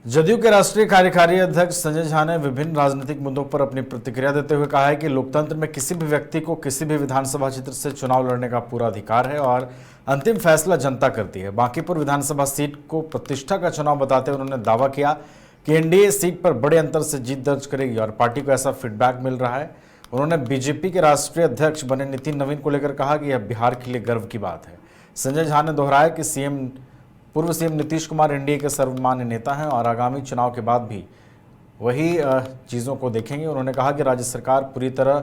जदयू के राष्ट्रीय कार्यकारी अध्यक्ष संजय झा ने विभिन्न राजनीतिक मुद्दों पर अपनी प्रतिक्रिया देते हुए कहा है कि लोकतंत्र में किसी भी व्यक्ति को किसी भी विधानसभा क्षेत्र से चुनाव लड़ने का पूरा अधिकार है और अंतिम फैसला जनता करती है। बांकीपुर विधानसभा सीट को प्रतिष्ठा का चुनाव बताते हुए उन्होंने दावा किया कि एनडीए सीट पर बड़े अंतर से जीत दर्ज करेगी और पार्टी को ऐसा फीडबैक मिल रहा है। उन्होंने बीजेपी के राष्ट्रीय अध्यक्ष बने नितिन नवीन को लेकर कहा कि यह बिहार के लिए गर्व की बात है। संजय झा ने दोहराया कि पूर्व सीएम नीतीश कुमार एनडीए के सर्वमान्य नेता हैं और आगामी चुनाव के बाद भी वही चीज़ों को देखेंगे। उन्होंने कहा कि राज्य सरकार पूरी तरह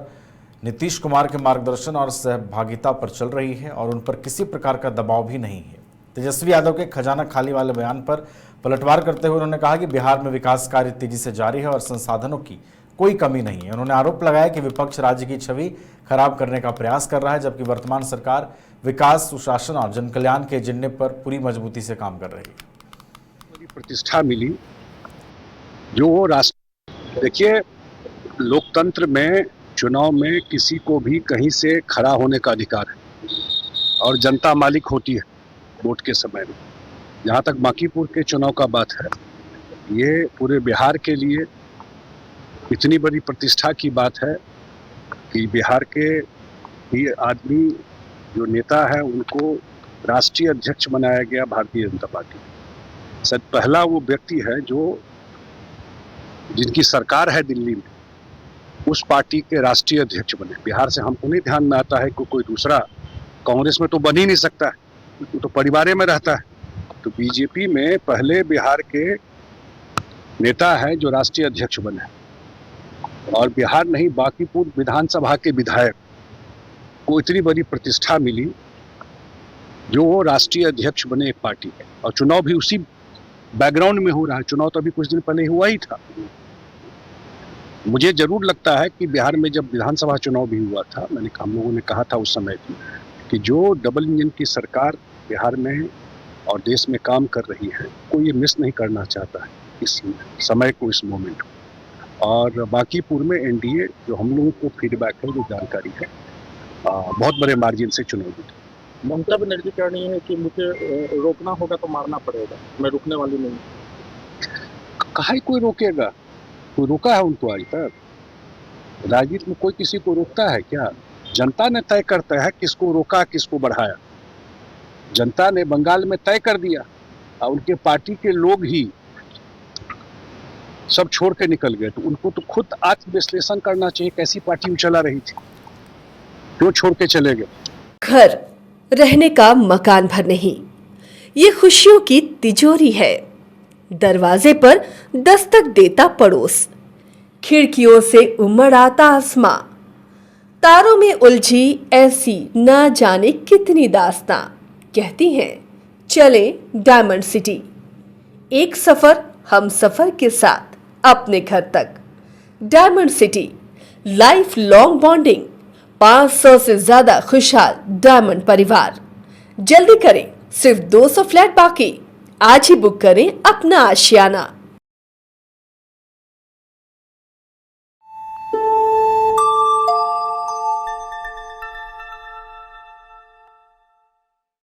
नीतीश कुमार के मार्गदर्शन और सहभागिता पर चल रही है और उन पर किसी प्रकार का दबाव भी नहीं है। तेजस्वी यादव के खजाना खाली वाले बयान पर पलटवार करते हुए उन्होंने कहा कि बिहार में विकास कार्य तेजी से जारी है और संसाधनों की कोई कमी नहीं है। उन्होंने आरोप लगाया कि विपक्ष राज्य की छवि खराब करने का प्रयास कर रहा है, जबकि वर्तमान सरकार विकास, सुशासन और जनकल्याण के एजेंडे पर पूरी मजबूती से काम कर रही है। बड़ी प्रतिष्ठा मिली जो वो राष्ट्र, देखिए लोकतंत्र में चुनाव में किसी को भी कहीं से खड़ा होने का अधिकार है और जनता मालिक होती है वोट के समय में। जहाँ तक बांकीपुर के चुनाव का बात है, ये पूरे बिहार के लिए इतनी बड़ी प्रतिष्ठा की बात है कि बिहार के ये आदमी जो नेता है उनको राष्ट्रीय अध्यक्ष बनाया गया भारतीय जनता पार्टी। सर पहला वो व्यक्ति है जो जिनकी सरकार है दिल्ली में, उस पार्टी के राष्ट्रीय अध्यक्ष बने। बिहार से हमको नहीं ध्यान में आता है कि कोई दूसरा, कांग्रेस में तो बन ही नहीं सकता है, वो तो परिवार में रहता है। तो बीजेपी में पहले बिहार के नेता है जो राष्ट्रीय अध्यक्ष बने और बिहार नहीं बांकीपुर विधानसभा के विधायक को इतनी बड़ी प्रतिष्ठा मिली जो वो राष्ट्रीय अध्यक्ष बने एक पार्टी के, और चुनाव भी उसी बैकग्राउंड में हो रहा है। चुनाव तो अभी कुछ दिन पहले हुआ ही था। मुझे जरूर लगता है कि बिहार में जब विधानसभा चुनाव भी हुआ था, हम लोगों ने कहा था उस समय कि जो डबल इंजन की सरकार बिहार में और देश में काम कर रही है, कोई ये मिस नहीं करना चाहता है इस समय को, इस मोमेंट को। और बांकीपुर में एनडीए जो हम लोगों को फीडबैक है, जो जानकारी है, बहुत बड़े मार्जिन से चुनाव जीते। ममता बनर्जी कह रही है कि मुझे रोकना होगा तो मारना पड़ेगा, मैं रुकने वाली नहीं। कहाँ कोई रोकेगा? कोई रोका है उनको आज तक? राजनीति में कोई किसी को रोकता है क्या? जनता ने तय करता है किसको रोका, किसको बढ़ाया। जनता ने बंगाल में तय कर दिया और उनके पार्टी के लोग ही सब छोड़ के निकल गए। तो उनको तो खुद आत्मविश्लेषण करना चाहिए, कैसी पार्टी वो चला रही थी, क्यों छोड़ के चले गए। घर रहने का मकान भर नहीं, ये खुशियों की तिजोरी है। दरवाजे पर दस्तक देता पड़ोस, खिड़कियों से उमड़ आता आसमां, तारों में उलझी ऐसी न जाने कितनी दास्तां। कहती हैं चले डायमंड सिटी, एक सफर हम सफर के साथ अपने घर तक। Diamond city, life long bonding, 500 से ज्यादा खुशहाल डायमंड परिवार। जल्दी करें, सिर्फ 200 फ्लैट बाकी। आज ही बुक करें अपना आशियाना।